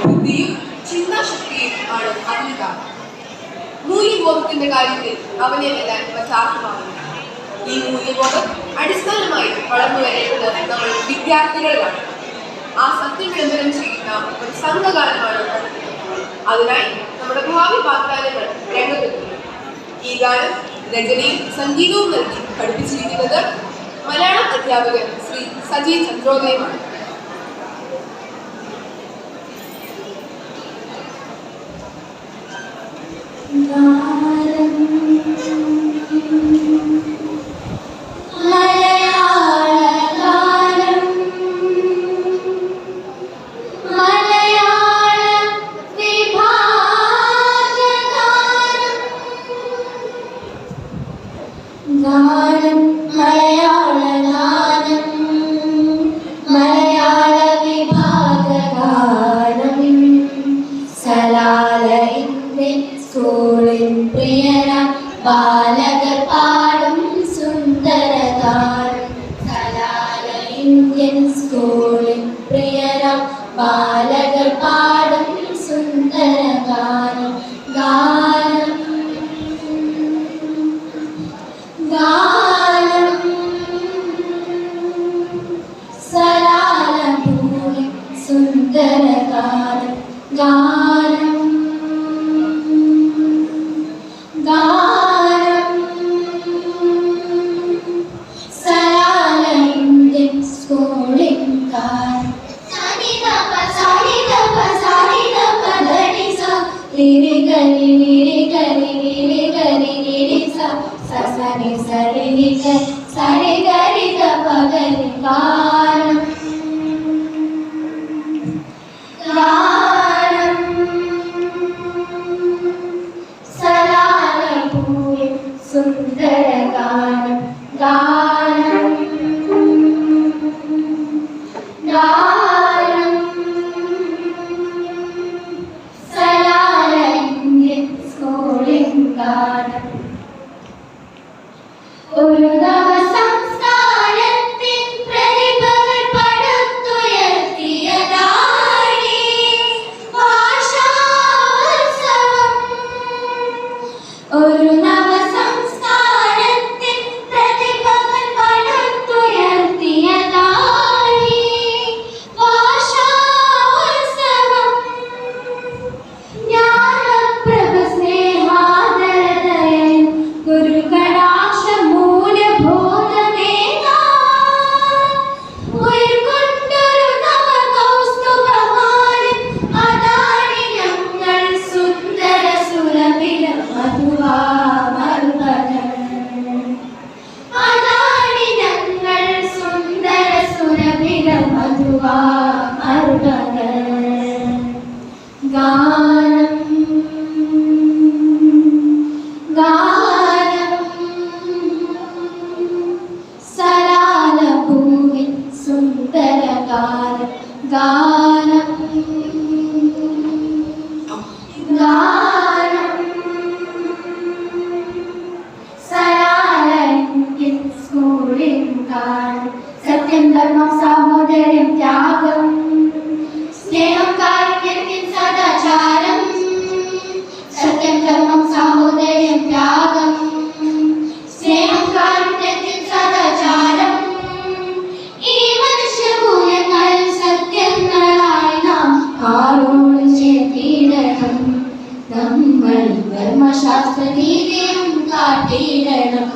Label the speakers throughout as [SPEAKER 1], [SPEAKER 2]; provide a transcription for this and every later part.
[SPEAKER 1] ബുദ്ധിയും ചിന്താശക്തിയും ആണ് അതിന് കാരണം. മൂല്യബോധത്തിന്റെ കാര്യത്തിൽ അവനെ വെല്ലാൻ മറ്റാർക്കുമാവില്ല. ഈ മൂല്യബോധം അടിസ്ഥാനമായി വളർന്നു വരേണ്ടത് നമ്മൾ വിദ്യാർത്ഥികളിലാണ്. ആ സത്യം വിളംബരം ചെയ്യുന്ന ഒരു സംഘകാലമാണ്. അതിനായി നമ്മുടെ ഭാവി വാഗ്ദാനങ്ങൾ രംഗത്തെത്തുന്നു. ഈ ഗാനം രചനയും സംഗീതവും നൽകി പഠിപ്പിച്ചിരിക്കുന്നത് മലയാളം അധ്യാപകൻ ശ്രീ സജി ചന്ദ്രോദയമാണ്.
[SPEAKER 2] ബാലകർ പാടും സുന്ദരഗാനം. സലാല ഇന്ത്യൻ സ്കൂളിൽ പ്രിയരാം ബാലകർ പാടും സുന്ദരഗാനം. ഗാനം ഗാനം സലാല ഭൂമി സുന്ദരഗാനം. ഗാനം സുന്ദരഗാനം. ഗാനം ഗാനം സലാല ഇന്ത്യൻ സ്കൂളിൻ ഗാനം. ഒരു നവസംസ്കാരത്തിൻ പ്രതിഭകൾ പടുത്തുയർത്തിയതാണീ ഭാഷാോത്സവം. ഒരു നവസംസ്കാരത്തിൻ പ്രതിഭകൾ പടുത്തുയർത്തിയതാണീ ഭാഷാോത്സവം. ജ്ഞാനപ്രഭ സ്നേഹാദരതയും ഗുരുകടാക്ഷ മൂലബോധമേകാ ഉയർക്കൊണ്ടൊരു നവകൗസ്തുഭമാനം. അതാണി ഞങ്ങൾ സുന്ദര സുരഭില മധുവാ മറുപകൾ. അതാണി ഞങ്ങൾ സുന്ദര സുരഭില മധുവാ മറുപകൾ. ഗാനം ഗാനം സലാല ഭൂമി സുന്ദരഗാനം. ഗാനം ഗാനം സലാല ഇന്ത്യൻ സ്കൂളിൻ ഗാനം. സത്യം ധർമ്മം സാഹോദര്യം ത്യാഗം സ്നേഹം കാരുണ്യത്തിൻ സദാചാരം. സത്യം ധർമ്മം സാഹോദര്യം ത്യാഗം സ്നേഹം കാരുണ്യത്തിൻ സദാചാരം. ഈ മനുഷ്യമൂല്യങ്ങൾ സത്യങ്ങളായി നാം ആരോട് ചേർത്തിടണം. നമ്മൾ ധർമ്മശാസ്ത്ര നീതിയും കാട്ടിയിടണം.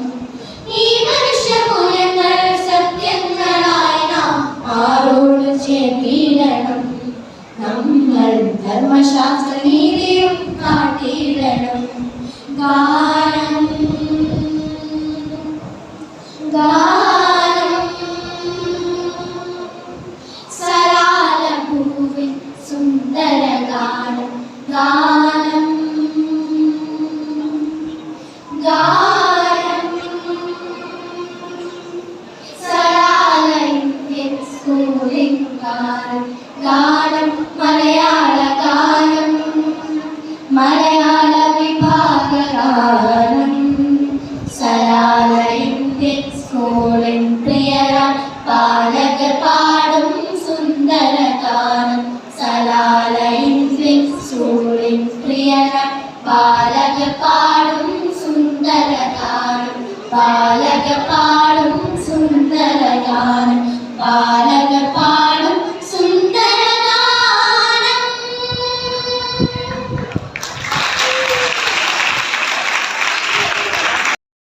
[SPEAKER 2] ഈ മനുഷ്യമൂല്യങ്ങൾ സത്യങ്ങളായി നാം ആരോട് ചേർത്തിടണം. നമ്മൾ ധർമ്മശാസ്ത്ര നീതിയും കാട്ടിയിടണം. ഗാനം ഗാനം സലാല ഭൂമി സുന്ദരഗാനം. ഗാനം ഗാനം സലാല ഇന്ത്യൻ സ്കൂളിൻ ഗാനം. ഗാനം മലയാള ഗാനം മലയാള വിഭാഗ ഗാനം സലാല ഇന്ത്യൻ സ്കൂൾ സുന്ദരഗാനം ബാലക പാടും സുന്ദരഗാനം ബാലക